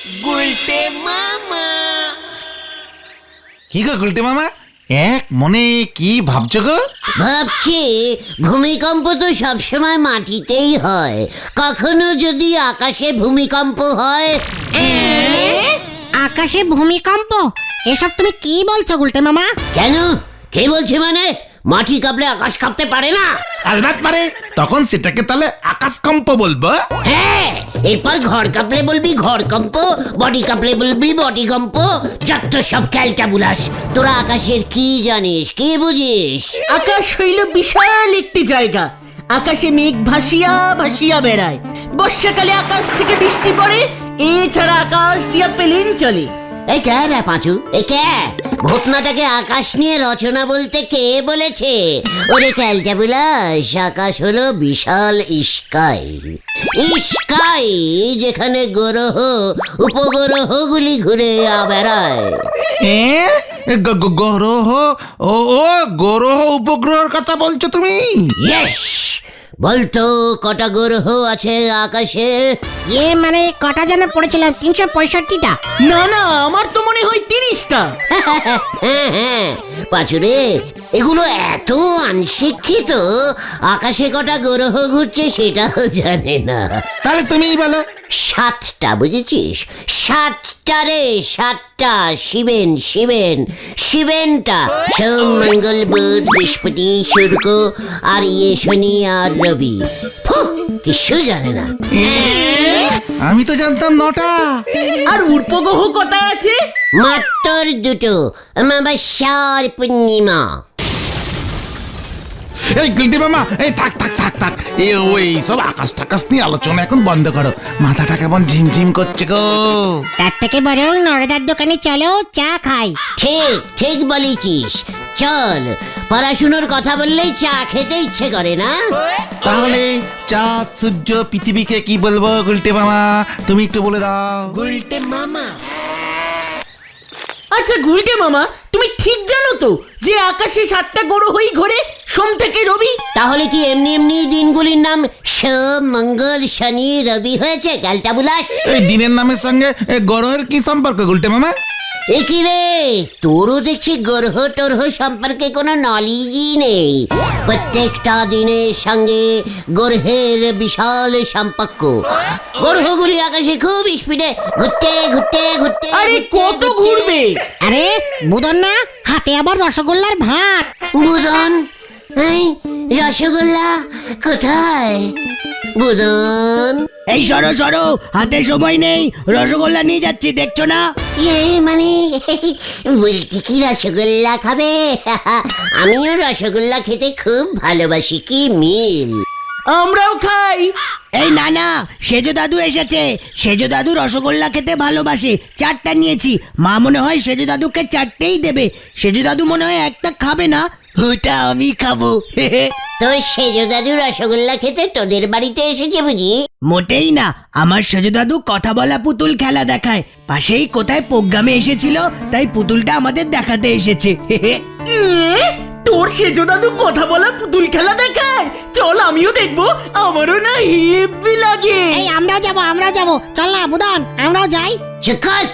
কি গো গুলটে মামা, এক মনে কি ভাবছো গো? ভাবছি ভূমিকম্প তো সবসময় মাটিতেই হয়, কখনো যদি আকাশে ভূমিকম্প হয়। আকাশে ভূমিকম্প? এসব তুমি কি বলছো গুলটে মামা? কেন, কে বলছে মানে? মাটি কাঁপলে আকাশ কাঁপতে পারে না? আলবাত পারে। তখন সেটাকে তাহলে আকাশকম্প বলবো। হ্যাঁ, এরপর ঘর কাঁপলে বলবি ঘর কম্প, বডি কাঁপলে বলবি বডি কম্প। যত সব ক্যালটা বুলাস, তোরা আকাশের কি জানিস, কি বুঝিস? আকাশ হইল বিশাল একটি জায়গা। আকাশে মেঘ ভাসিয়া ভাসিয়া বেড়ায়। বর্ষাকালে আকাশ থেকে বৃষ্টি পড়ে, এছাড়া আকাশ দিয়া প্লেন চলে। এই কে রে পাঁচু, এই কে? ঘটনাটাকে আকাশ নিয়ে রচনা বলতে কে বলেছে? ওরে ক্যালটা বুলাস, আকাশ হলো বিশাল স্কাই। স্কাই যেখানে গ্রহ উপগ্রহগুলি ঘুরে বেড়ায়। গ্রহ? ও গ্রহ উপগ্রহের কথা বলছো তুমি? ইয়েস, বলতো কটা গ্রহ আছে আকাশে? মানে কটা যেন পড়েছিলাম, 365টা। না না, আমার তো মনে হয় 30টা। হ্যাঁ পাঁচুরে, এগুলো এত অনশিক্ষিত, আকাশে কটা গ্রহ ঘুরছে সেটাও জানে না। তাহলে তুমিই বলো। 7টা, বুঝেছিস? 7টা রে, 7টা। শিবেনটা সোম মঙ্গল বুধ বৃহস্পতি শুক্র আর শনি আর রবি। কিছু জানে না। আমি তো জানতাম 9টা। আর উপগ্রহ কটা আছে? মাত্র 2টো, অমাবস্যা আর পূর্ণিমা। এই গুলটে মামা, এই থাক থাক থাক থাক, ওই সব আকাশ টাকাশ নিয়ে আলোচনা এখন বন্ধ করো। মাথাটা কেমন ঝিমঝিম করছে গো। তার থেকে বরং নরদার দোকানে চলো, চা খাই। ঠিক ঠিক বলেছিস, চল। পড়াশুনোর কথা বললেই চা খেতে ইচ্ছে করে না? তাহলে চাঁদ সূর্য পৃথিবীকে কি বলবো গুলটে মামা, তুমি একটু বলে দাও। গুলটে মামা। আচ্ছা গুলটে মামা, তুমি ঠিক জানো তো যে আকাশে 7টা গ্রহই ঘোরে, সোম থেকে রবি? তাহলে কি এমনি এমনি দিনগুলির নাম সোম মঙ্গল শনি রবি হয়েছে ক্যালটা বুলাস? এই দিনের নামের সঙ্গে গ্রহের কি সম্পর্ক গুলটে মামা? এ কি রে, তোরও দেখছি গ্রহ টরহ সম্পর্কে কোনো নলেজই নেই। প্রত্যেকটা দিনের সঙ্গে গ্রহের বিশাল সম্পর্ক। গ্রহগুলি আকাশে খুব স্পিডে ঘুরতে ঘুরতে ঘুরতে। আরে কত ঘুরবে? আরে বুদন না, হাতে আবার রসগোল্লার ভাঁড়। বুদন? এই রসগোল্লা কোথায় বুদন? এই সরো সরো, হাতে সময় নেই, রসগোল্লা নিয়ে যাচ্ছি, দেখছো না? মানে বলছি কি রসগোল্লা খাবে? আমিও রসগোল্লা খেতে খুব ভালোবাসি, কি মিল। আমরাও খাই। এই না না, সেজো দাদু এসেছে। সেজো দাদু রসগোল্লা খেতে ভালোবাসে, 4টা নিয়েছি। মা মনে হয় সেজো দাদুকে 4টেই দেবে। সেজো দাদু মনে হয় একটা খাবে না, ওটা আমি খাবো। তোর সেজো দাদু রসগোল্লা খেতে তোদের বাড়িতে এসেছে বুঝি? মোটেই না, আমার সেজো দাদু কথা বলা পুতুল খেলা দেখায়। পাশেই কোথায় প্রোগ্রামে এসেছিল, তাই পুতুলটা আমাদের দেখাতে এসেছে। তোর সেজো দাদু কথা বলা পুতুল খেলা দেখায়? চল আমিও দেখবো, আমারও না হেব্বি লাগে। এই আমরাও যাবো, চল না বুদন, আমরাও যাই। চুকাল,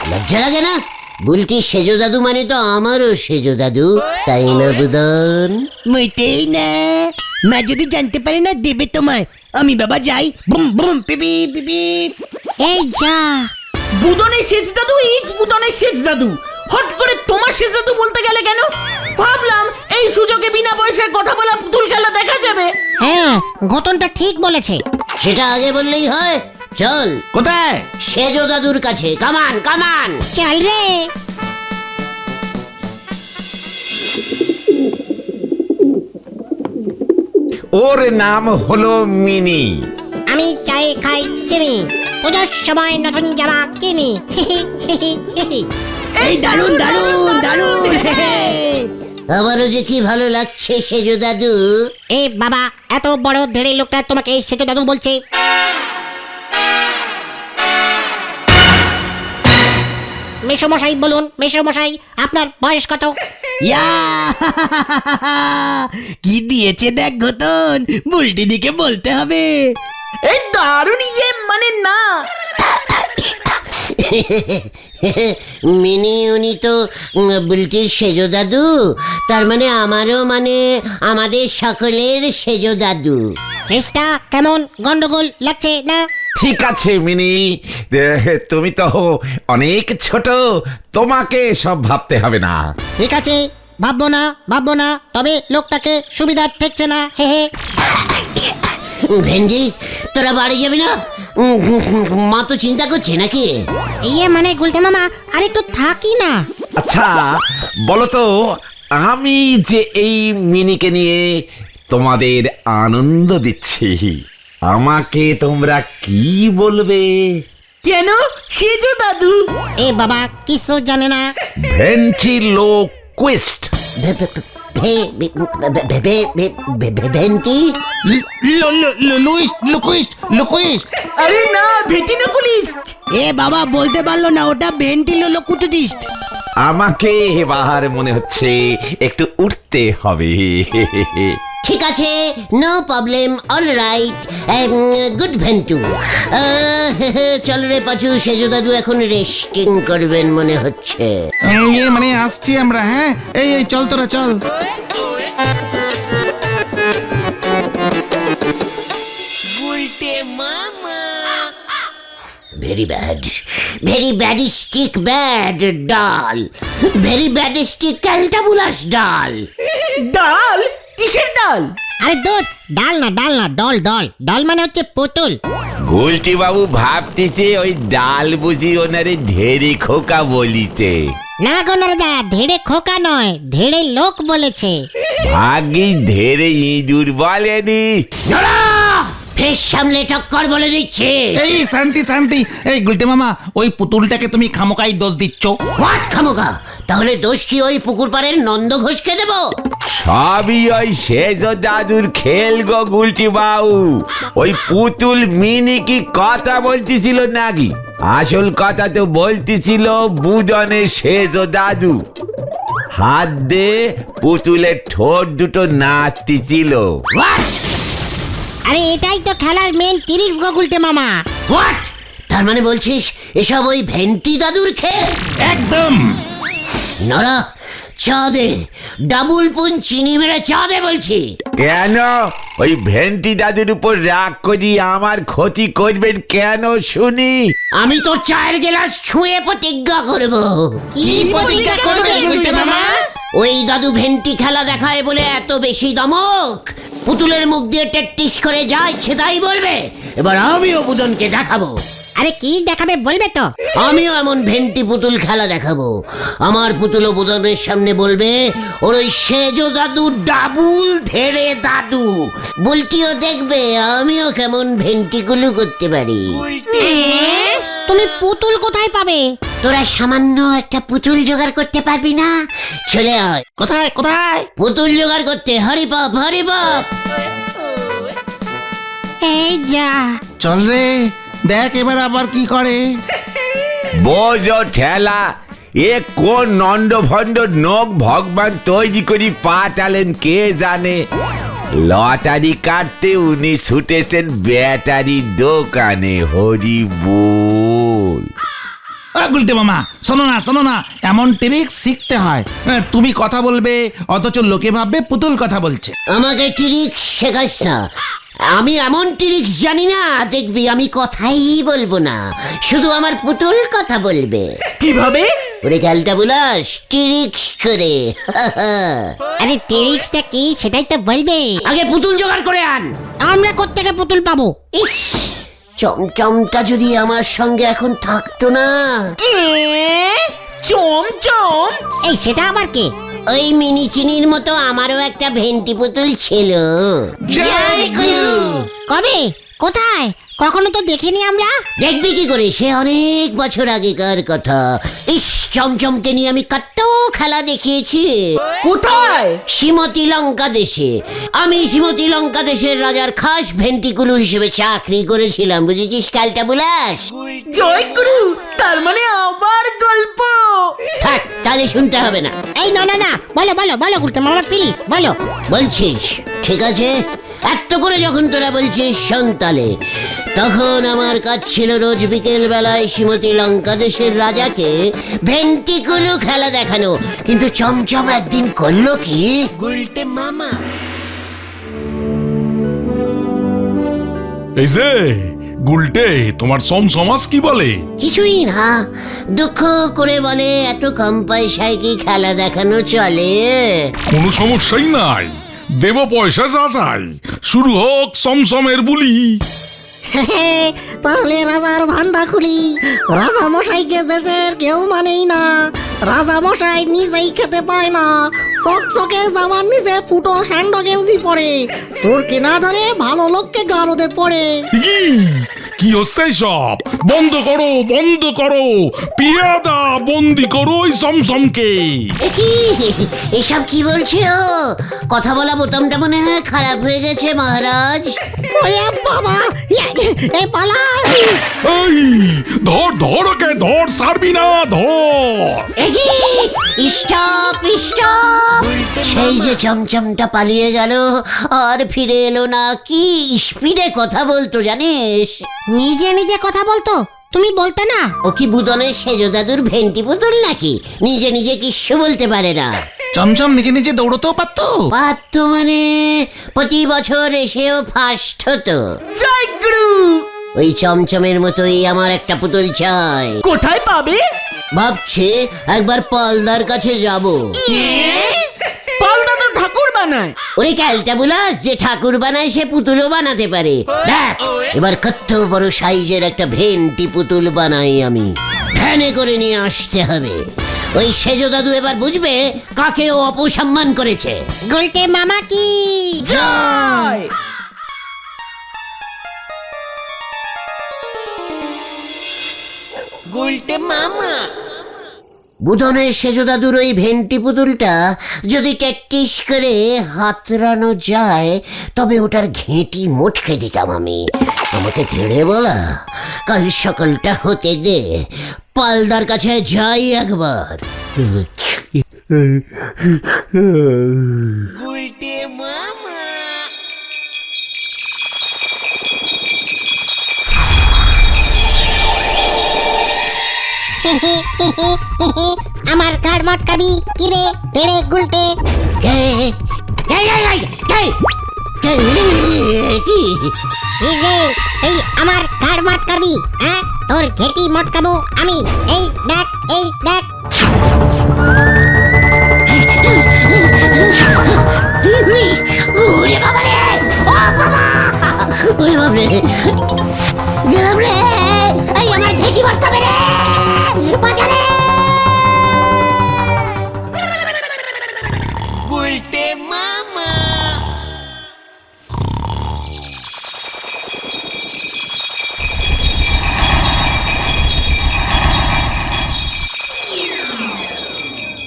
লজ্জা লাগে না? বুলটি সেজো দাদু মানে তো আমারও সেজো দাদু, তাই না বুদন? মোটেই না, মা যদি জানতে পারে না দেবে তোমায়। আমি বাবা যাই, বুম বুম পিপি পিপি। এই যা। বুদনের সেজ দাদু ইজ বুদনের সেজ দাদু। হট করে তোমার সেজ দাদু বলতে গেলে কেন? ভাবলাম এই সুযোগে বিনা পয়সায় কথা বলা পুতুল খেলা দেখা যাবে। হ্যাঁ, ঘটনটা ঠিক বলেছে। সেটা আগে বললেই হয়। চল। কোথায়? সেজো দাদুর কাছে। কামান কামান। চল রে। ওর নাম হলো মিনি। আমি চাই খাই চিনি, পুজোর সময় নতুন জামা কিনি। এই দারুন দারুন দারুন। আমারও যে কি ভালো লাগছে সেজো দাদু। এ বাবা, এত বড় ধেড়ে লোকটা তোমাকে সেজো দাদু বলছে? মেসোমশাই বলুন, মেসোমশাই আপনার বয়স কত? ইয়া, কি দিয়েছে দেখ ঘটন, বুলটি দিকে বলতে হবে। এই দারুণ, মানে না। মিনি উনি তো বুলটির সেজো দাদু, তার মানে আমারও মানে আমাদের সকলের সেজো দাদু। চেষ্টা কেমন গন্ডগোল লাগছে না? ঠিক আছে মিনি, তুমি তো অনেক ছোট, তোমাকে সব ভাবতে হবে না। ঠিক আছে, ভাববো না, তবে লোকটাকে সুবিধা ঠেকছে না, হে হে। ভেন্ডি, তোরা বাড়ি যাবি না? মা তো চিন্তা করছে নাকি? ইয়ে মানে গুলটে মামা আর একটু থাকি না। আচ্ছা বলো তো, আমি যে এই মিনিকে নিয়ে তোমাদের আনন্দ দিচ্ছি, আমাকে তোমরা কি বলবে? কেন সেজো দাদু? এ বাবা কিছু জানে না। ভেন্ট্রিলোকুইস্ট। ভেন্টি? লুকুইস্ট। আরে না, ভেটিনোকুলিস। এ বাবা বলতে পারলো না, ওটা ভেন্টিলোকুটিস্ট। আমাকে এবার মনে হচ্ছে একটু উঠতে হবে। ঠিক আছে, no problem, all right, good Ventu. চল রে পাচু, সেজো দাদু এখন রেস্টিং করবেন মনে হচ্ছে। ইয়ে মানে আসছি আমরা, হ্যাঁ এই চল তোরা চল। ভেরি ব্যাডিস্টিক ব্যাড ডাল, ভেরি ব্যাডিস্টিক ক্যালটাবুলাস ডাল। ডাল? কিসের ডাল? আরে দূর, ডাল না ডল মানে হচ্ছে পুতুল। গুলটি বাবু ভাবতেছে ওই ডাল বুঝি ওনারে ধেরে খোকা বলিছে। না গো নরদা, ধেড়ে খোকা নয়, ধেড়ে লোক বলেছে। ভাগ্যি ধেরে ইঁদুর বলেনি। ফেস সামলে টক্কর বলে দিচ্ছে। এই শান্তি, এই গুলটে মামা, ওই পুতুলটাকে তুমি খামোকাই দোষ দিচ্ছ। হোয়াট খামোকা? তাহলে দোষ কি ওই পুকুর পাড়ের নন্দ ঘোষকে দেব? সবই ওই সেজো দাদুর খেল গো গুলটি বাবু। ওই পুতুল মিনি কি কথা বলতেছিল নাকি? আসল কথা তো বলতেছিল বুদনে সেজো দাদু। হাত দে পুতুলের ঠোঁট দুটো নাচতেছিল। আরে এটাই তো খেলার মেন ট্রিক্স গো গুলটে মামা। হোয়াট? তার মানে বলছিস এসব ওই ভেন্টি দাদুর খেল? একদম। নরা, চা দে, ডাবল পুন চিনি মেরে চা দে বলছি। কেন ওই ভেন্টি দাদুর উপর রাগ করি আমার ক্ষতি করবেন কেন শুনি? আমি তোর চায়ের গ্লাস ছুঁয়ে প্রতিজ্ঞা করব। কি প্রতিজ্ঞা করবে গুলটে মামা? ওই দাদু ভেন্টি খেলা দেখায় বলে এত বেশি দমক, পুতুলের মুখ দিয়ে টেট্টিস করে যা ইচ্ছে তাই বলবে। এবার আমিও বুদনকে দেখাবো। আরে কি দেখাবে বলবে তো? আমিও এমন ভেন্টি পুতুল খেলা দেখাবো। আমার পুতুল বুদনের সামনে বলবে ওর ওই সেজো দাদু ডাবুল ধেড়ে দাদু। বুলটিও দেখবে আমিও কেমন ভেন্টিগুলো করতে পারি। তুমি পুতুল কোথায় পাবে? তোরা সামান্য একটা পুতুল জোগাড় করতে পারবি না? চলে আয়। কোথায়? পুতুল জোগাড় করতে হরিবাপ। এই যা। চল রে, দেখ এবার আবার কি করে। বোঝো ঠেলা, এ কোন নন্দ ভণ্ড নখ ভগবান তৈরি করি পাঠালেন কে জানে। লটারি কাটতে উনি ছুটেছেন ব্যাটারির দোকানে। হরি বল। গুলটে মামা শোনো না, এমন ট্রিক্স শিখতে হয়। তুমি কথা বলবে অথচ লোকে ভাববে পুতুল কথা বলছে। আমাকে ট্রিক্স শেখাস না, আমি এমন ট্রিক্স জানি না। দেখবি আমি কথাই বলবো না, শুধু আমার পুতুল কথা বলবে। কিভাবে? ওরে খেলটা বুলাস ট্রিক্স করে। আরে ট্রিক্সটা কি সেটাই তো বলবে। আগে পুতুল জোগাড় করে আন। আমরা কোত্থেকে পুতুল পাবো? ইস, চমচমটা যদি আমার সঙ্গে এখন থাকতো না। চমচম? এই সেটা আবার কে? ওই মিনি চিনির মতো আমারও একটা ভেন্টি পুতুল ছিল। কবে? কোথায়? কখনো তো দেখিনি আমরা। দেখবি কি করে, সে অনেক বছর আগেকার কথা। ইস, চমচমকে নিয়ে আমি কত খেলা দেখিয়েছি। কোথায়? শ্রীমতী লঙ্কা দেশে। আমি শ্রীমতী লঙ্কা দেশের রাজার খাস ভেন্টিকুলু হিসেবে চাকরি করেছিলাম, বুঝেছিস ক্যালটা বুলাস? জয় গুরু, তার মানে আবার গল্প। থাক, তাহলে শুনতে হবে না। এই না বলো গুলটে মামা প্লিজ বলো। বলছিস? ঠিক আছে, এত করে যখন তোরা বলছিস শোন তালে। তখন আমার কাজ ছিল রোজ বিকেল বেলায় শ্রীমতী লঙ্কাদেশের রাজাকে ভেন্টিকুলু খেলা দেখানো। কিন্তু চমচম একদিন করলো কি, এই যে গুলটে, তোমার সমসমাস কি বলে? কিছুই না, দুঃখ করে বলে এত কম পয়সায় কি খেলা দেখানো চলে। কোনো সমস্যাই নাই, দেব পয়সা যা চাই, শুরু হোক সমসমের বুলি। তাহলে রাজার ভান্ডা খুলি। রাজা মশাইকে দেশের কেউ মানেই না, রাজা মশাই নিজেই খেতে পায় না, চকচকে জামার নিচে ফুটো স্যান্ডো গেঞ্জি পরে, সুরকি না ধরে ভালো লোককে গারদে পড়ে। কি কি হচ্ছে সব? বন্ধ করো, বন্ধ করো, পিয়াদা বন্দি করো ওই সমসমকে। এ কি, এসব কি বলছে ও? কথা বলা বোতামটা মনে হয় খারাপ হয়ে গেছে মহারাজ। ওরে বাবা, এ পালা। এই ধর ধর, ওকে ধর, ছাড়বি না, ধর। এ কি, স্টপ স্টপ। সেই যে চমচমটা পালিয়ে গেল আর ফিরে এলো না, কি স্পিডে কথা বলতো জানিস? নিজে নিজে কথা বলতো, তুমি বলতে না? ও কি বুদনের সেজো দাদুর ভেন্টি পুতুল নাকি? নিজে নিজে কিচ্ছু বলতে পারে না। চমচম নিজে নিজে দৌড়তেও পারতো। পারতো মানে প্রতি বছর এসেও ফার্স্ট হতো। জয় গুরু। ওই চমচমের মতোই আমার একটা পুতুল চাই। কোথায় পাবে? ভাবছি একবার পালদার কাছে যাব। পালদা তো ঠাকুর বানায়। ওরে ক্যালটা বুলাস, যে ঠাকুর বানায় সে পুতুলও বানাতে পারে। দেখ এবার কত বড় সাইজের একটা ভেন্টি পুতুল বানাই আমি, ভ্যানে করে নিয়ে আসতে হবে। ওই সেজো দাদু এবার বুঝবে কাকে ও অপসম্মান করেছে। গুলতে মামা কি জয়। বুধনের সেজো দাদুর ওই ভেন্টি পুতুলটা যদি ট্যাকটিস করে হাতড়ানো যায়, তবে ওটার ঘেঁটি মোটকে দিতাম আমি। আমাকে ধীরে বলা, কাল সকালটা হতে দে, পালদার কাছে যাই একবার। আমার কার মটকাবি কিরে তেড়ে গুলতে। এই, এই, এই, এই, এই, এই, কি? এই যে, এই আমার কার মটকাবি, হ্যাঁ? তোর ঘেটি মটকাবো আমি। এই দেখ, এই দেখ। ওরে বাবা রে, ও বাবা, ওরে বাবা রে, গেলাম রে। এই আমার ঘেঁটি মারতে রে, বাঁচা রে।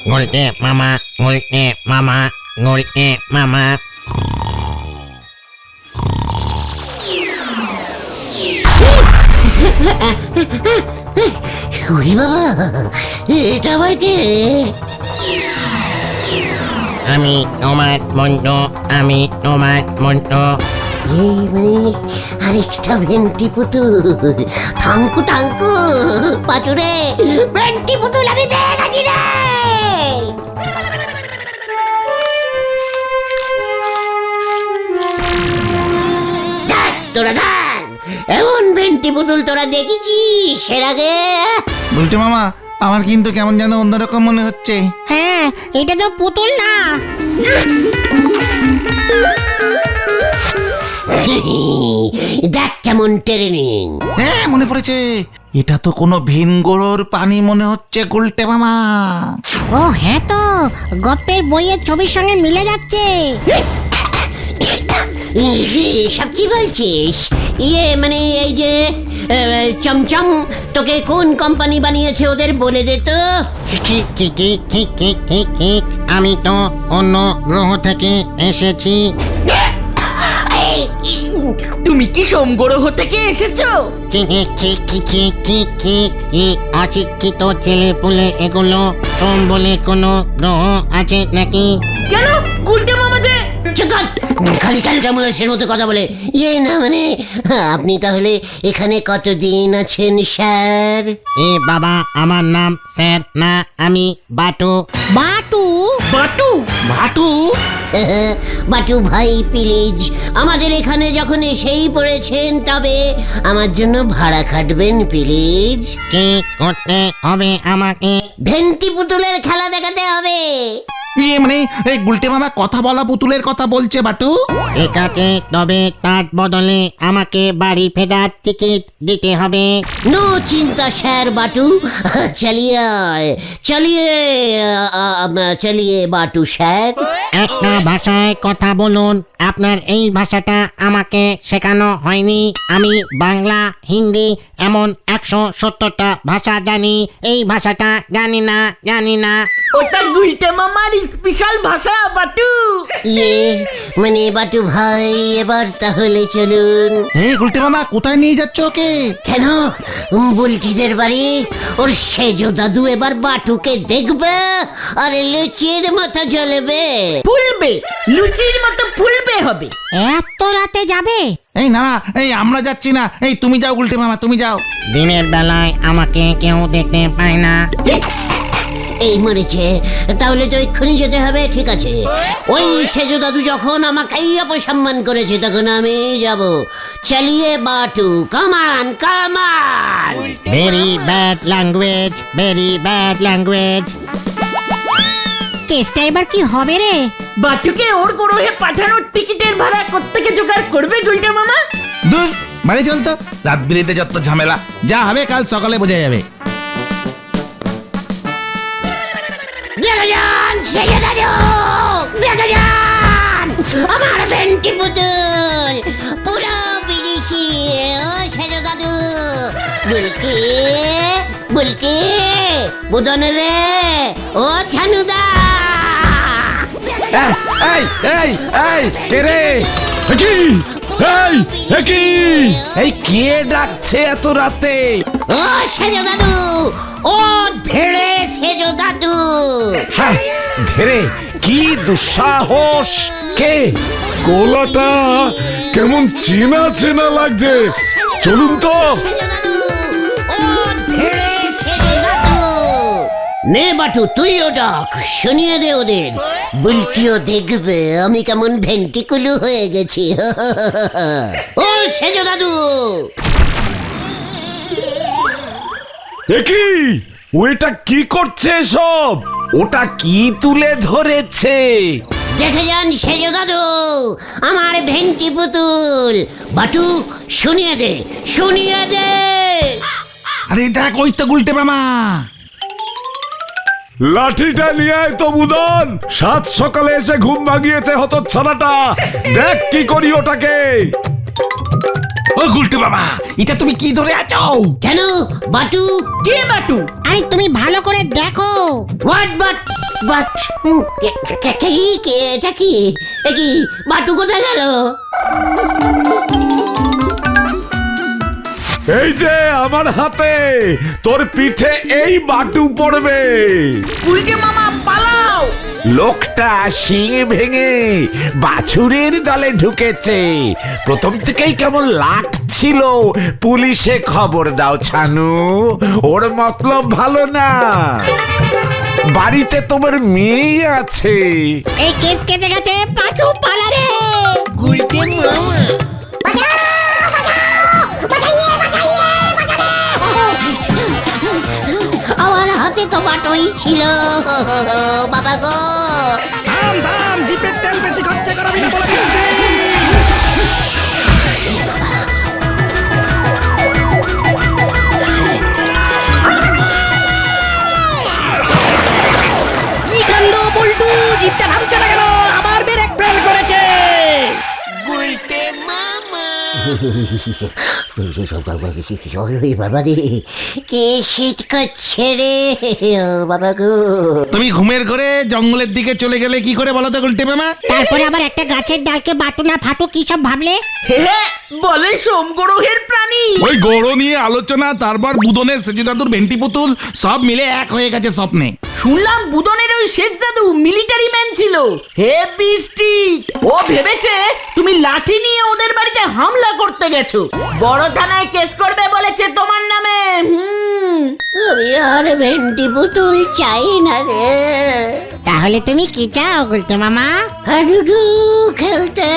Ngulte mama, ngulte mama, ngulte mama. ওরে বাবা, এটা আবার কে? আমি তোমার বন্ধু, আমি তোমার বন্ধু। এই মানে আরেকটা ভেন্টি পুতুল। থাঙ্কু থাঙ্কু পাচুরে, ভেন্টি পুতুল আমি পেয়ে গেছি রে। দেখ তোরা দেখ, এমন ভেন্টি পুতুল তোরা দেখেছিস এর আগে? বলছে মামা, আমার কিন্তু কেমন যেন অন্যরকম মনে হচ্ছে। হ্যাঁ, এটা তো পুতুল না। দেখ কেমন ট্রেনিং। হ্যাঁ মনে পড়েছে, এটা তো কোনো ভিনগোড়োর পানি মনে হচ্ছে গুলটে মামা। ও হ্যাঁ তো, গপ্পের বইয়ের ছবির সঙ্গে মিলে যাচ্ছে। সব কি বলছিস? ইয়ে মানে এই যে চমচম, তোকে কোন কোম্পানি বানিয়েছে ওদের বলে দে তো। আমি তো অন্য গ্রহ থেকে এসেছি। তুমি কি সোমগ্রহ থেকে এসেছো? অশিক্ষিত ছেলে পুলে এগুলো সোম বলে কোনো গ্রহ আছে নাকি? কেন? গুলটে মামা যে চুপ কর। খালি ক্যালটা মুলেশের মতো কথা বলে ইয়ে না মানে আপনি তাহলে এখানে কতদিন আছেন স্যার? এ বাবা, আমার নাম স্যার না, আমি বাটু। বাটু বাটু বাটু বাটু ভাই প্লিজ, আমাদের এখানে যখন এসেই পড়েছেন তবে আমার জন্য ভাড়া খাটবেন প্লিজ। কি করতে হবে আমাকে? ভেন্তি পুতুলের খেলা দেখাতে হবে। ইয়ে মানে এই গুলটে মামা কথা বলা পুতুলের কথা বলছে বাটু। ঠিক আছে, তবে তার বদলে আমাকে বাড়ি ফেরার টিকিট দিতে হবে। নো চিন্তা স্যার বাটু, চলিয়ে আয়, চলিয়ে চলিয়ে বাটু স্যার। একটা ভাষায় কথা বলুন। আপনার এই ভাষাটা আমাকে শেখানো হয়নি। আমি বাংলা, হিন্দি এমন 170টা ভাষা জানি। এই ভাষাটা জানি না। ওটা গুলটে মামার স্পেশাল ভাষা বাটু। ইয়ে মানে বাটু ভাই, এবার তাহলে চলুন। এই গুলটে মামা কোথায় নিয়ে যাচ্ছ ওকে? কেন বুলটিদের বাড়ি? ওর সেজো দাদু এবার বাটুকে দেখবে আর লুচির মতো জ্বলবে। ফুলবে, লুচির মতো ফুলবে হবে। এত রাতে যাবে? এই না এই আমরা যাচ্ছি না, এই তুমি যাও গুলটে মামা, তুমি যাও। দিনের বেলায় আমাকে কেউ দেখতে পায় না। এই মরেছে, তাহলে তো এক্ষুনি যেতে হবে। ঠিক আছে, ওই সেজো দাদু যখন আমাকেই অপসম্মান করেছে তখন আমি যাব। চালিয়ে বাটু, কামান কামান। Very bad language, very bad language. কেসটা এবার কি হবে রে? বাটুকে ওর গ্রহে পাঠানোর টিকিটের ভাড়া কোত্থেকে জোগাড় করবে গুলটে মামা? দূর বাড়ি চল তো, রাত বিরেতে যত ঝামেলা, যা হবে কাল সকালে বোঝা যাবে। দেখো যান সেজো দাদু, দেখো যান আমার ভেন্টি পুতুল পুরো বিদেশি। ও সেজো দাদু, বুলকি বুলকি বুদন রে, ও ছানুদা। এই এই এই কে রে? কি কি এই কে ডাকছে এত রাতে? ও সেজো দাদু, ও ধেড়ে সেজো দাদু। হ্যাঁ ঘেরে, কি দুঃসাহস! কে? গলাটা কেমন চেনা চেনা লাগছে, চলুন তো। সেজো দাদু, ও ধেড়ে সেজো দাদু। নে বাটু, তুইও ডাক, শুনিয়ে দে ওদের। বুলটিও দেখবে আমি কেমন ভেন্টিকুলু হয়ে গেছি। ও সেজো দাদু। কি ওইটা কি করছে সব? ওটা কি তুলে ধরেছে? দেখে যান সেজো দাদু, আমার ভেন্টি পুতুল। বাটু শুনিয়ে দে, শুনিয়ে দে। আরে দেখ ওই তো গুলটে মামা। লাঠিটা নিয়ে আয় তো বুদন, সাত সকালে এসে ঘুম ভাঙিয়েছে হতচ্ছাড়াটা। দেখ কি করি ওটাকে। ও গুলটে মামা, এটা তুমি কি ধরে আছো? কেন বাটু? কে বাটু? আরে তুমি ভালো করে দেখো। হোয়াট বাট বাট এটা কি? এ কি বাটু কোথায় গেল? এই যে আমার হাতে, তোর পিঠে এই বাটু পড়বে। গুলটে মামা পালাও। লোকটা শিং ভেঙে বাছুরের দলে ঢুকেছে। প্রথম থেকেই কেমন লাগছিল। পুলিশে খবর দাও ছানু, ওর মতলব ভালো না। বাড়িতে তোমার মেয়ে আছে। এই কেস কেটে গেছে, পাঁচু পালা রে। গুলটে মামা আমার হাতে তো বাটুই ছিল। বাবা গো, থাম থাম, জিপের তেল বেশি খরচা করাবি না বলে দিচ্ছি। কি কাণ্ড বল্টু, জিপটা নামছে না কেন? আবার ব্রেক ফেল করেছে। গুলটে মামা ওরে বাবা রে, কে শীত করছে রে, ও বাবা গো। তুমি ঘুমের ঘরে জঙ্গলের দিকে চলে গেলে কি করে বলো তো গুলটে মামা? তারপরে আবার একটা গাছের ডালকে বাটু না ফাটু কি সব ভাবলে? হ্যাঁ, বলে সোমগ্রহের প্রাণী। ওই গৌর নিয়ে আলোচনা, তারপর বুদনের সেজু দাদুর ভেন্টি পুতুল সব মিলে এক হয়ে গেছে স্বপ্নে। শুনলাম বুদনের ওই শেষ দাদু মিলিটারি ম্যান ছিল, হেভি স্ট্রিক্ট। ও ভেবেছে তুমি লাঠি নিয়ে ওদের বাড়িতে হামলা করতে গেছো, বড় থানায় কেস করবে বলেছে তোমার নামে। আমি আর ভেন্ডি পুতুল চাই না রে, তাহলে তুমি কি চাও গুলটে মামা? হাডুডু খেলতে